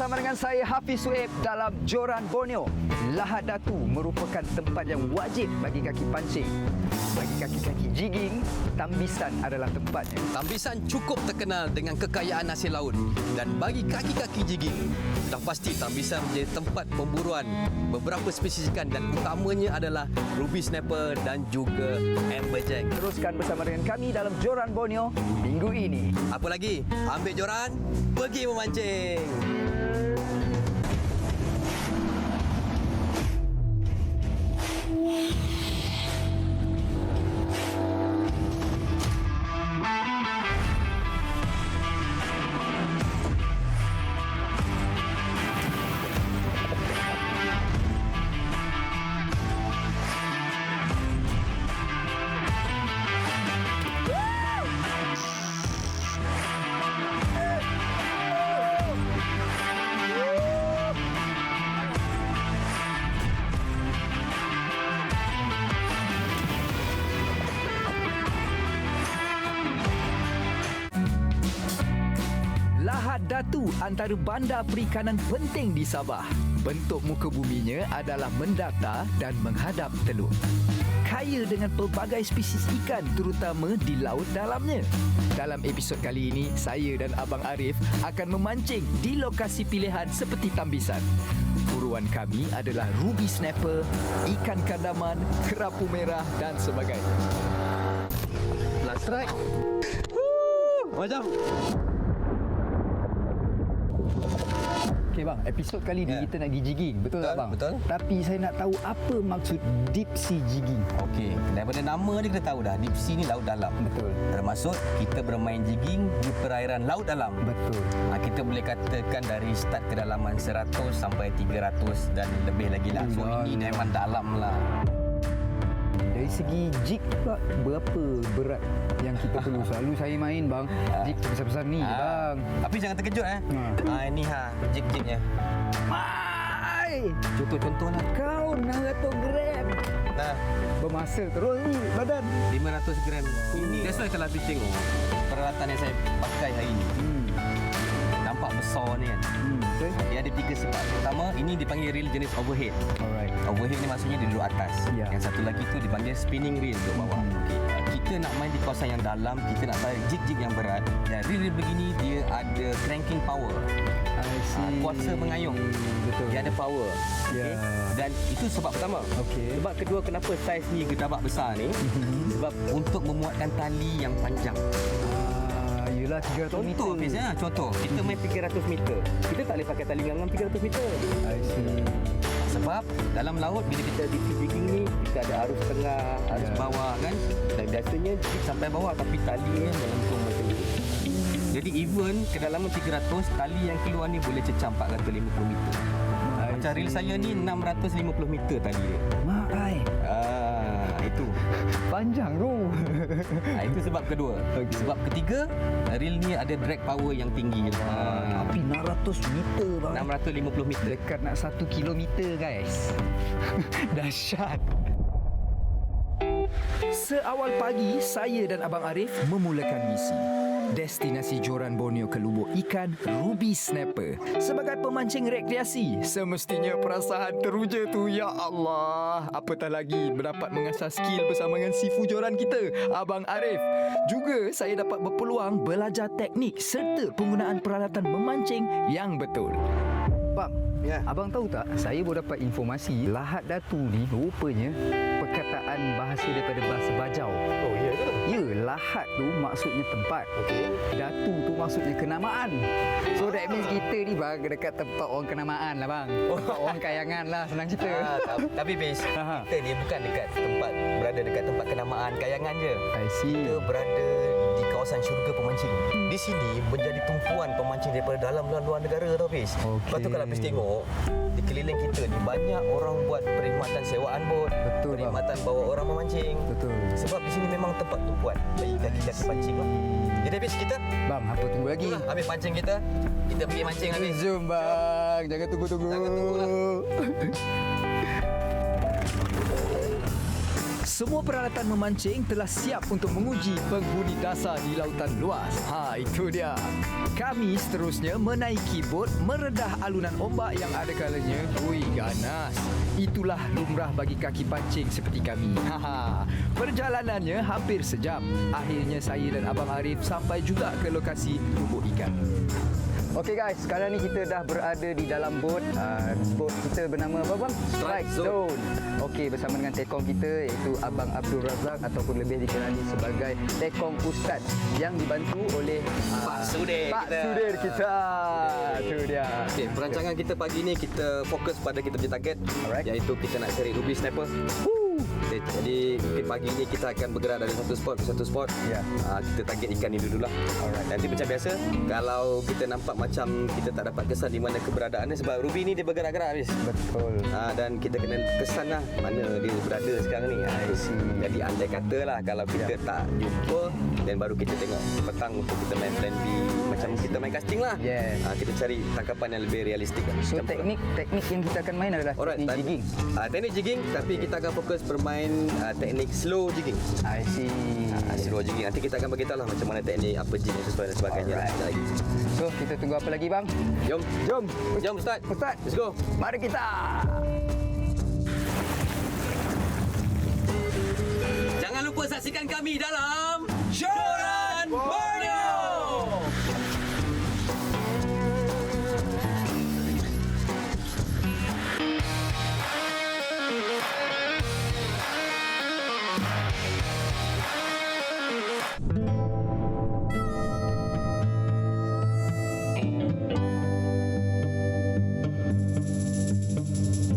bersama dengan saya Hafiz Sueb dalam Joran Borneo. Lahad Datu merupakan tempat yang wajib bagi kaki pancing. Bagi kaki-kaki jigging, Tambisan adalah tempatnya. Tambisan cukup terkenal dengan kekayaan hasil laut, dan bagi kaki-kaki jigging, dah pasti Tambisan menjadi tempat pemburuan beberapa spesies ikan, dan utamanya adalah ruby snapper dan juga amberjack. Teruskan bersama dengan kami dalam Joran Borneo minggu ini. Apa lagi? Ambil joran, pergi memancing. Lahad Datu antara bandar perikanan penting di Sabah. Bentuk muka buminya adalah mendata dan menghadap teluk. Kaya dengan pelbagai spesies ikan terutama di laut dalamnya. Dalam episod kali ini, saya dan Abang Arif akan memancing di lokasi pilihan seperti Tambisan. Buruan kami adalah ruby snapper, ikan kandaman, kerapu merah dan sebagainya. Last strike. Macam Okey bang, episod kali ni kita nak pergi jigging, betul tak bang? Betul. Tapi saya nak tahu apa maksud deep sea jigging. Okey, daripada nama dia kita tahu dah, deep sea ni laut dalam. Betul. Bermaksud kita bermain jigging di perairan laut dalam. Betul. Kita boleh katakan dari start kedalaman 100 sampai 300 dan lebih lagi lah. So ini memang dalam lah. Dari segi jig pula, berapa berat yang kita perlu? Selalu saya main bang, jig besar-besar ni bang. Tapi jangan terkejut ini jig-jignya. Mai! Contoh lah. Kau 600 gram. Nah, Bermasa terus ni badan. 500 gram. Ini that's why kalau habis tengok peralatan yang saya pakai hari ini. Nampak besar ni kan. Betul. Dia ada 3 sebab. Pertama, ini dipanggil reel jenis overhead. Alright. Overhead ni maksudnya dia duduk atas. Ya. Yang satu lagi tu dipanggil spinning reel duduk bawah. Kita nak main di kawasan yang dalam, kita nak tarik jig-jig yang berat. Dan reel begini dia ada cranking power. I see. Kuasa mengayuh. Betul. Dia ada power. Ya. Dan itu sebab pertama. Okey. Sebab kedua, kenapa saiz ni gedabak besar ni? Sebab untuk memuatkan tali yang panjang. Yelah 300 Contoh meter. Fiz, contoh kita main 300 meter. Kita tak boleh pakai tali gangang 300 meter. I see. Sebab dalam laut bila kita di jigging ni, kita ada arus tengah, arus bawah kan. Dan biasanya jig sampai bawah tapi tali ni melengkung macam ni. Jadi even kedalaman 300, tali yang keluar ni boleh cecah 450 meter. Macam reel saya ni 650 meter tali dia. Mak ai. Itu. Panjang tu. Itu sebab kedua. Okey. Sebab ketiga, reel ni ada drag power yang tinggi. Tapi 600 meter bang. 650 meter. Dekat nak 1 kilometer guys. Dahsyat. Seawal pagi, saya dan Abang Arif memulakan misi. Destinasi Joran Borneo ke lubuk ikan ruby snapper. Sebagai pemancing rekreasi, semestinya perasaan teruja tu, ya Allah. Apatah lagi mendapat mengasah skill bersama dengan sifu joran kita, Abang Arif. Juga saya dapat berpeluang belajar teknik serta penggunaan peralatan memancing yang betul. Bang, abang tahu tak, saya baru dapat informasi Lahad Datu ni rupanya perkataan bahasa daripada bahasa Bajau. Oh, ya ke? Ya, Lahad tu maksudnya tempat. Datu tu maksudnya kenamaan. So that means kita ni bang dekat tempat orang kenamaan lah bang. Orang kayangan lah, senang cerita. Tapi Fiz, kita ni bukan berada dekat tempat kenamaan kayangan je. I see. Kita berada di kawasan syurga pemancing. Di sini menjadi tumpuan pemancing daripada dalam dan luar negara tau Fiz. Lepas tu kalau Fiz tengok di keliling kita ni banyak orang buat perkhidmatan sewaan bot, Betul, perkhidmatan bawa orang memancing. Betul. Sebab di sini memang tempat tumpuan bagi kaki-kaki pancing lah. Jadi Fiz, kita Bang, apa tunggu lagi? ambil pancing kita. Kita pergi mancing habis. Zoom bang. Jangan tunggu-tunggu. Jangan tunggulah. Semua peralatan memancing telah siap untuk menguji penghuni dasar di lautan luas. Itu dia. Kami seterusnya menaiki bot meredah alunan ombak yang ada kalanya ganas. Itulah lumrah bagi kaki pancing seperti kami. Perjalanannya hampir sejam. Akhirnya saya dan Abang Arif sampai juga ke lokasi lubuk ikan. Okey guys, sekarang ni kita dah berada di dalam bot. Bot kita bernama apa bang? Strike Zone. Okey, bersama dengan tekong kita iaitu Abang Abdul Razak ataupun lebih dikenali sebagai Tekong Ustaz yang dibantu oleh Pak Sudir Pak kita. Sudir kita. Itu dia. Okey, perancangan kita pagi ni kita fokus pada kita punya target, Alright. iaitu kita nak cari ruby snapper. Okay, jadi mungkin pagi ni kita akan bergerak dari satu spot ke satu spot. Ya. Kita target ikan ni dululah. Alright. Nanti macam biasa, kalau kita nampak macam kita tak dapat kesan di mana keberadaannya, sebab ruby ni dia bergerak-gerak habis. Betul. Dan kita kena kesan lah mana dia berada sekarang ni. Jadi andai kata lah kalau kita tak jumpa, dan baru kita tengok petang untuk kita main plan B, macam kita main casting lah. Yes. Kita cari tangkapan yang lebih realistik. So Macam tu lah. teknik yang kita akan main adalah Alright, teknik jigging. Teknik jigging, tapi kita akan fokus bermain teknik slow jigging. I see. Slow jigging. Nanti kita akan beritahu lah macam mana teknik apa jig yang sesuai dan sebagainya. Alright. Sekejap lagi. So kita tunggu apa lagi bang? Jom. Jom Ustaz. Ustaz, Let's go. mari kita. Jangan lupa saksikan kami dalam Joran Borneo.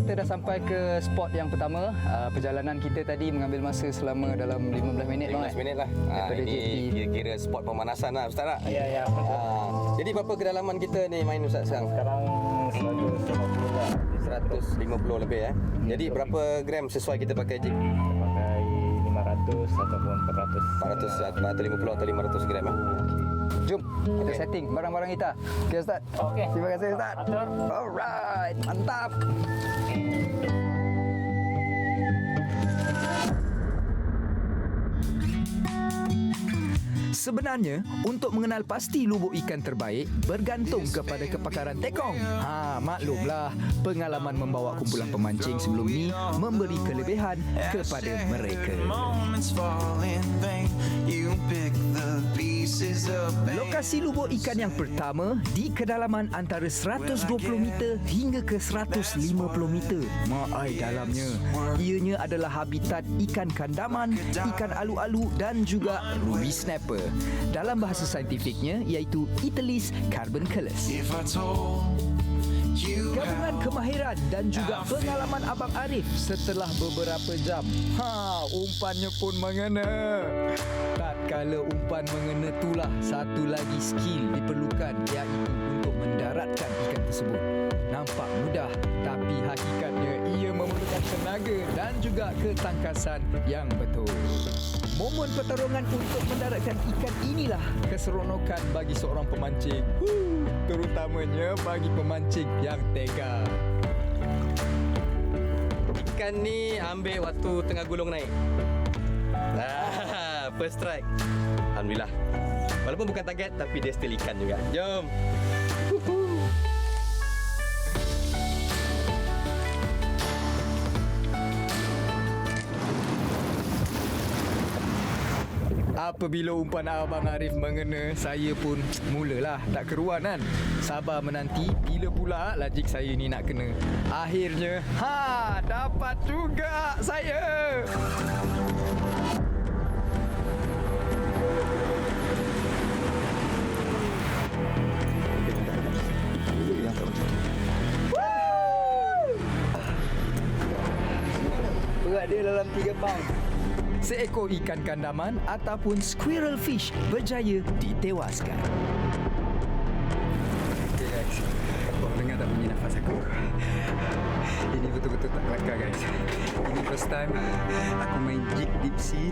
Kita dah sampai ke spot yang pertama. Perjalanan kita tadi mengambil masa selama dalam 15 minit. 15 minit lah. Daripada Ini JP. kira-kira spot pemanasan lah Ustaz lah. Ya, betul. Jadi berapa kedalaman kita ni main Ustaz sekarang? Sekarang 150 lah. 150 lebih Jadi berapa gram sesuai kita pakai jig? Kita pakai 500 ataupun 400. 450 atau 500 gram Jom kita setting barang-barang kita. Okey Ustaz. Okey. Terima kasih Ustaz. Atur. Alright, mantap. Sebenarnya, untuk mengenal pasti lubuk ikan terbaik bergantung kepada kepakaran tekong. Maklumlah, pengalaman membawa kumpulan pemancing sebelum ni memberi kelebihan kepada mereka. Lokasi lubuk ikan yang pertama di kedalaman antara 120 meter hingga ke 150 meter. Maai dalamnya. Ianya adalah habitat ikan kandaman, ikan alu-alu dan juga ruby snapper. Dalam bahasa saintifiknya iaitu Italis carboncellus. Gabungan kemahiran dan juga pengalaman Abang Arif setelah beberapa jam. Umpannya pun mengena. Tatkala umpan mengena itulah satu lagi skill diperlukan, iaitu untuk mendaratkan ikan tersebut. Nampak mudah, tapi hakikatnya ia memerlukan tenaga dan juga ketangkasan yang betul. Momen pertarungan untuk mendaratkan ikan inilah keseronokan bagi seorang pemancing. Terutamanya bagi pemancing yang tega. Ikan ni ambil waktu tengah gulung naik. First strike. Alhamdulillah. Walaupun bukan target, tapi dia still ikan juga. Jom. Apabila umpan Abang Arif mengena, saya pun mulalah tak keruan kan. Sabar menanti bila pula lajik saya ni nak kena. Akhirnya, dapat juga saya. Berat dia dalam 3 pound. Seekor ikan kandaman ataupun squirrel fish berjaya ditewaskan. Okay guys, korang dengar tak bunyi nafas aku? Ini betul-betul tak kelakar guys. Ini first time aku main jig deep sea,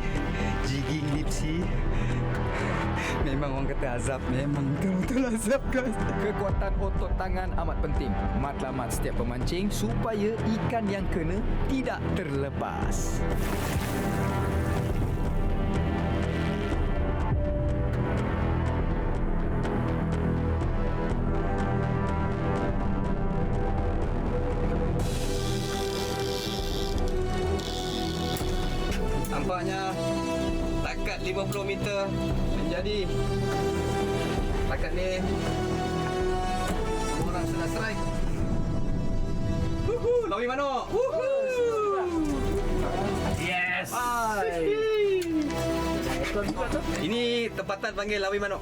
jigging deep sea. Memang orang kata azab, memang betul-betul azab guys. Kekuatan otot tangan amat penting. Matlamat setiap pemancing supaya ikan yang kena tidak terlepas. Nampaknya takat 50 meter menjadi takat ni semua orang sudah strike. Lawi Manok. Yes. Ini tempatan panggil Lawi Manok.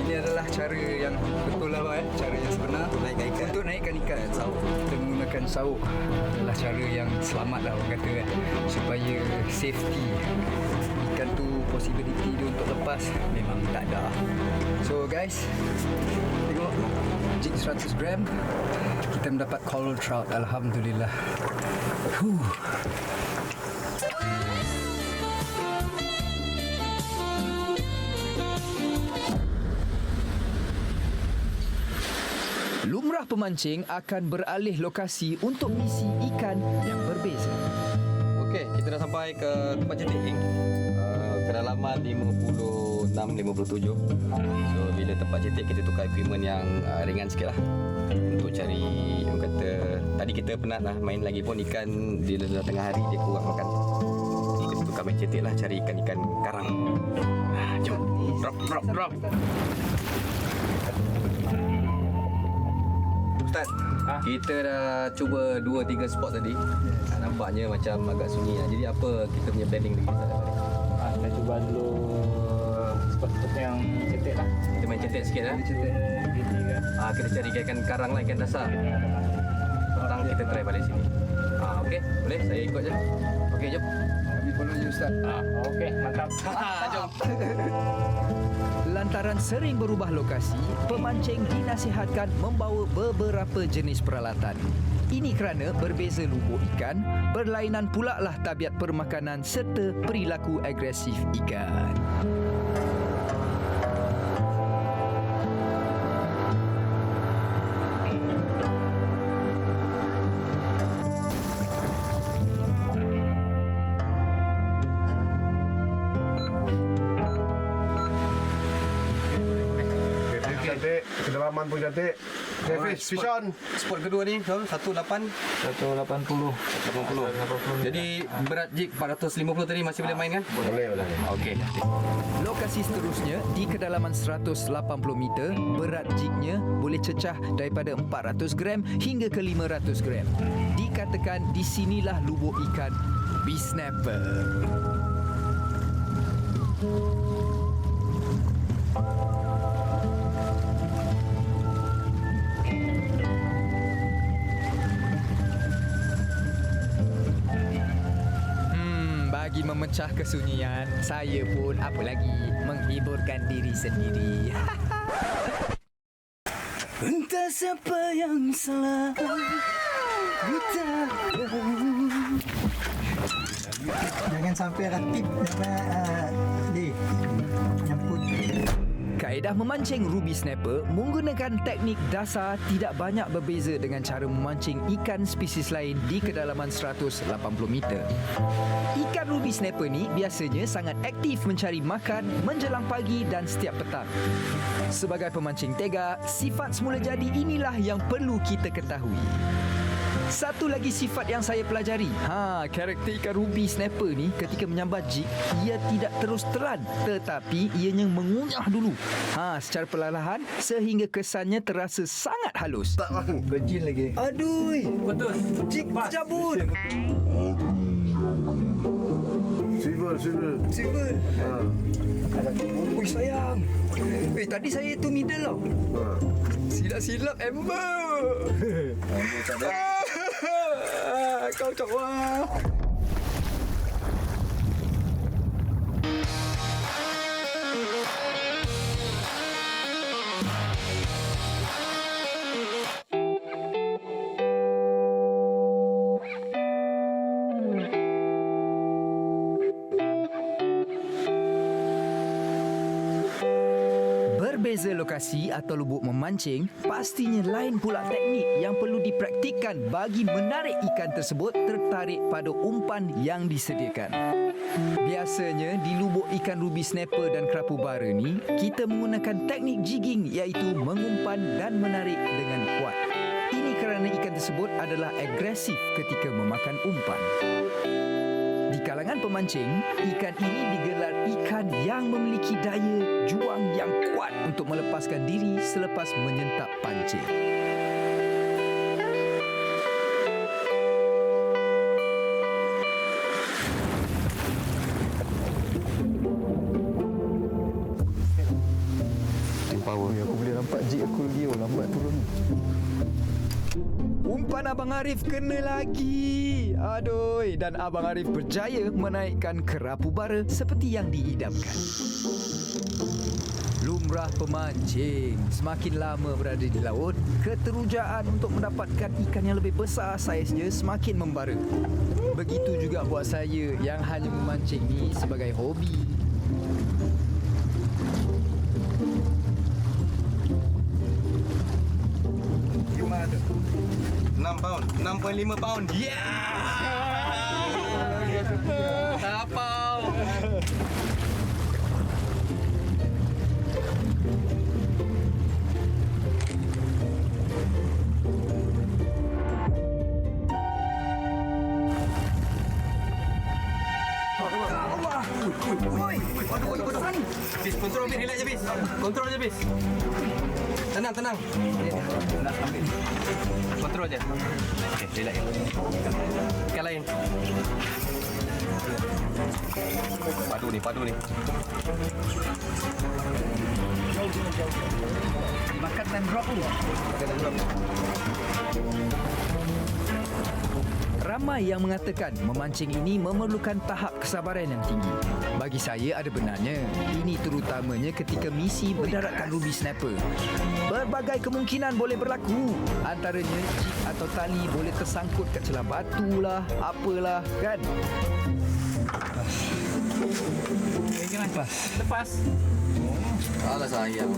Ini adalah cara yang betul lah cara yang sebenar untuk naikkan ikan. Kita menggunakan sauk adalah cara yang selamat lah orang kata kan, supaya safety ikan tu possibility dia untuk lepas memang tak ada. So guys, tengok jig 100 gram kita mendapat coral trout, alhamdulillah. Lumrah pemancing akan beralih lokasi untuk misi ikan yang berbeza. Okey, kita dah sampai ke tempat cetek. Kedalaman 56-57. So bila tempat cetek kita tukar equipment yang ringan sikit lah untuk cari, orang kata tadi kita penat lah main lagi pun ikan dia dah tengah hari dia kurang makan. Kita tukar main cetek lah, cari ikan-ikan karang. Jom, drop. Ustaz, kita dah cuba 2-3 spot tadi. Nampaknya macam agak sunyi lah. Jadi apa kita punya planning lagi Ustaz? Kita cuba dulu spot-spot yang cetek lah. Kita main cetek sikit lah. Gini kan. Kita cari ikan karang lah, ikan dasar. Petang kita try balik sini. Okey, boleh? Saya ikut je. Okey, jom. Kami follow je Ustaz. Okey, mantap. Jom. Lantaran sering berubah lokasi, pemancing dinasihatkan membawa beberapa jenis peralatan. Ini kerana berbeza lubuk ikan, berlainan pula lah tabiat permakanan serta perilaku agresif ikan. Cantik, kedalaman pun cantik. Okay, fish on. Spot kedua ni, 180. 180. Jadi berat jig 450 tadi masih boleh main kan? Boleh. Okey. Lokasi seterusnya di kedalaman 180 meter, berat jignya boleh cecah daripada 400 gram hingga ke 500 gram. Dikatakan di sinilah lubuk ikan ruby snapper. Bagi memecah kesunyian, saya pun apa lagi menghiburkan diri sendiri. Entah siapa yang salah, jangan sampai ratib ni nyamput. Kaedah memancing ruby snapper menggunakan teknik dasar tidak banyak berbeza dengan cara memancing ikan spesies lain di kedalaman 180 meter. Ikan ruby snapper ni biasanya sangat aktif mencari makan menjelang pagi dan setiap petang. Sebagai pemancing tega, sifat semula jadi inilah yang perlu kita ketahui. Satu lagi sifat yang saya pelajari, karakter ikan ruby snapper ni ketika menyambar jig, ia tidak terus telan tetapi ianya mengunyah dulu. Secara perlahan sehingga kesannya terasa sangat halus. Kecil lagi. Aduh, betul. Jig tercabut. Silver. Ui sayang. Tadi saya tu middle tau. Silap-silap Amber. Kau cawa. Berbeza lokasi atau lubuk memancing, pastinya lain pula teknik yang perlu dipraktikkan bagi menarik ikan tersebut tertarik pada umpan yang disediakan. Biasanya di lubuk ikan ruby snapper dan kerapu bara ni, kita menggunakan teknik jigging iaitu mengumpan dan menarik dengan kuat. Ini kerana ikan tersebut adalah agresif ketika memakan umpan. Di kalangan pemancing, ikan ini digelar ikan yang memiliki daya juang yang kuat untuk melepaskan diri selepas menyentap pancing. Aku boleh nampak jig aku lagi. Lambat turun. Umpan Abang Arif kena lagi. Aduh, dan Abang Arif berjaya menaikkan kerapu bara seperti yang diidamkan. Lumrah pemancing, semakin lama berada di laut, keterujaan untuk mendapatkan ikan yang lebih besar saiznya semakin membara. Begitu juga buat saya yang hanya memancing ni sebagai hobi. £6, 6.5 pound. Tapau. Bis, kontrol bis, relax je bis. Kontrol je bis. Tenang, tenang. Kontrol je. Okey, relax. Ikan lain. Padu ni. Makan dan drop dulu. Ramai yang mengatakan memancing ini memerlukan tahap kesabaran yang tinggi. Bagi saya ada benarnya. Ini terutamanya ketika misi mendaratkan ruby snapper. Berbagai kemungkinan boleh berlaku. Antaranya jig atau tali boleh tersangkut kat celah batu lah, apalah kan. Lepas. Alah sayang.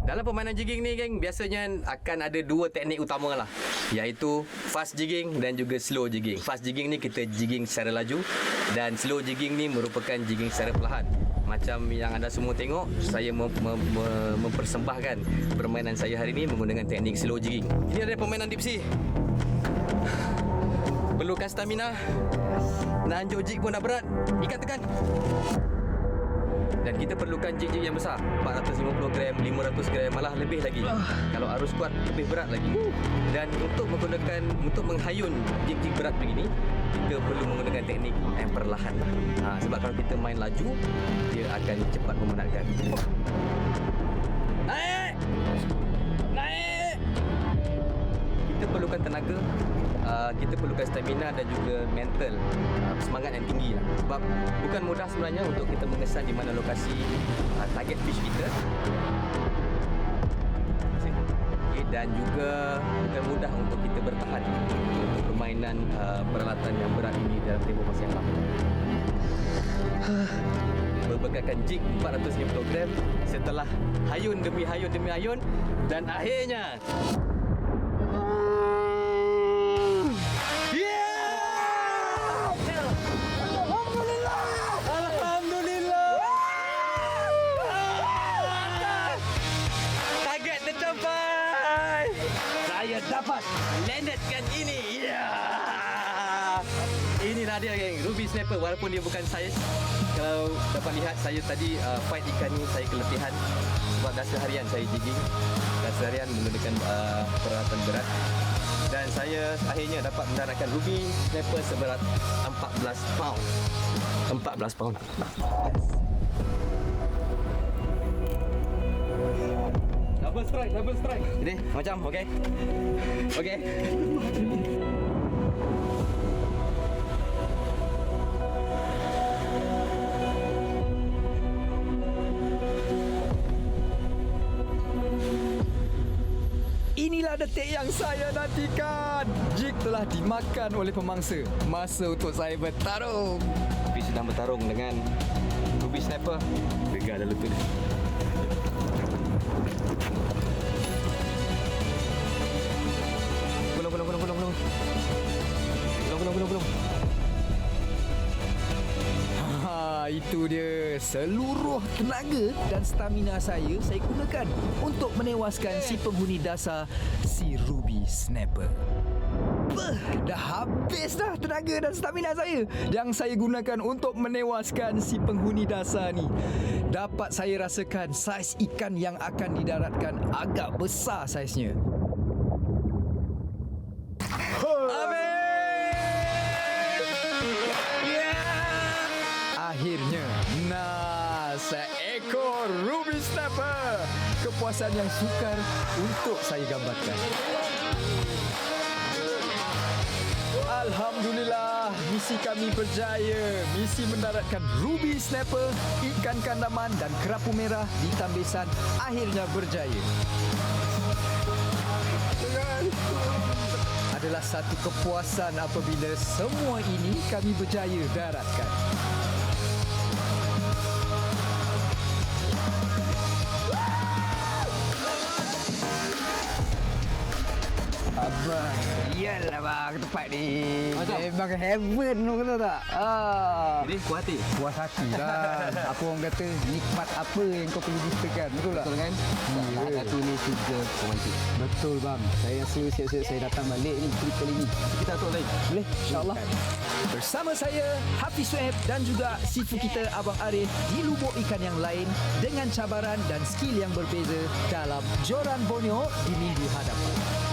Dalam permainan jigging ni geng, biasanya akan ada dua teknik utama lah, iaitu fast jigging dan juga slow jigging. Fast jigging ni kita jigging secara laju dan slow jigging ni merupakan jigging secara perlahan. Macam yang anda semua tengok, saya mempersembahkan permainan saya hari ini menggunakan teknik slow jigging. Ini adalah permainan deep sea. Perlukan stamina. Nak anjuk jig pun dah berat. Ikan tekan. Dan kita perlukan jig-jig yang besar, 450 gram, 500 gram, malah lebih lagi. Kalau arus kuat, lebih berat lagi. Dan untuk menghayun jig-jig berat begini, kita perlu menggunakan teknik yang perlahan. Sebab kalau kita main laju, dia akan cepat memenatkan. Naik! Kita perlukan tenaga, kita perlukan stamina dan juga mental, semangat yang tinggi lah. Sebab bukan mudah sebenarnya untuk kita mengesan di mana lokasi target fish kita. Dan juga bukan mudah untuk kita bertahan untuk permainan peralatan yang berat ini dalam tempoh masa yang lama. Berbekalkan jig 450 gram setelah hayun demi hayun dan akhirnya dapat landedkan ini. Inilah dia geng, ruby snapper. Walaupun dia bukan saiz, kalau dapat lihat saya tadi fight ikan ni saya keletihan sebab dah seharian saya jigging, dah seharian menggunakan peralatan berat, dan saya akhirnya dapat mendaratkan ruby snapper seberat 14 pound. 14 pound. Double strike. Jadi macam okey. Inilah detik yang saya nantikan. Jig telah dimakan oleh pemangsa. Masa untuk saya bertarung. Tapi sedang bertarung dengan Ruby Snapper. Pegang dah lutut dia. Belum. Itu dia. Seluruh tenaga dan stamina saya gunakan untuk menewaskan si penghuni dasar, si Ruby Snapper. Dah habis dah tenaga dan stamina saya yang saya gunakan untuk menewaskan si penghuni dasar ni. Dapat saya rasakan saiz ikan yang akan didaratkan agak besar saiznya. Akhirnya, seekor Ruby Snapper. Kepuasan yang sukar untuk saya gambarkan. Alhamdulillah, misi kami berjaya. Misi mendaratkan Ruby Snapper, ikan kandaman dan kerapu merah di Tambesan akhirnya berjaya. Adalah satu kepuasan apabila semua ini kami berjaya daratkan. Abang, iyalah bang tempat ni. Memang heaven tu kata tak? Jadi puas hati. Puas hati lah. Apa orang kata, nikmat apa yang kau perlu gunakan. Betul tak? Betul kan? Salah satu ni juga romantik. Betul bang. Saya rasa siap-siap saya datang balik ni kali ni. Kita atur lain. Boleh? InsyaAllah. Bersama saya, Hafiz Suhaib dan juga sifu kita Abang Arif di lubuk ikan yang lain dengan cabaran dan skill yang berbeza dalam Joran Borneo di minggu hadapan.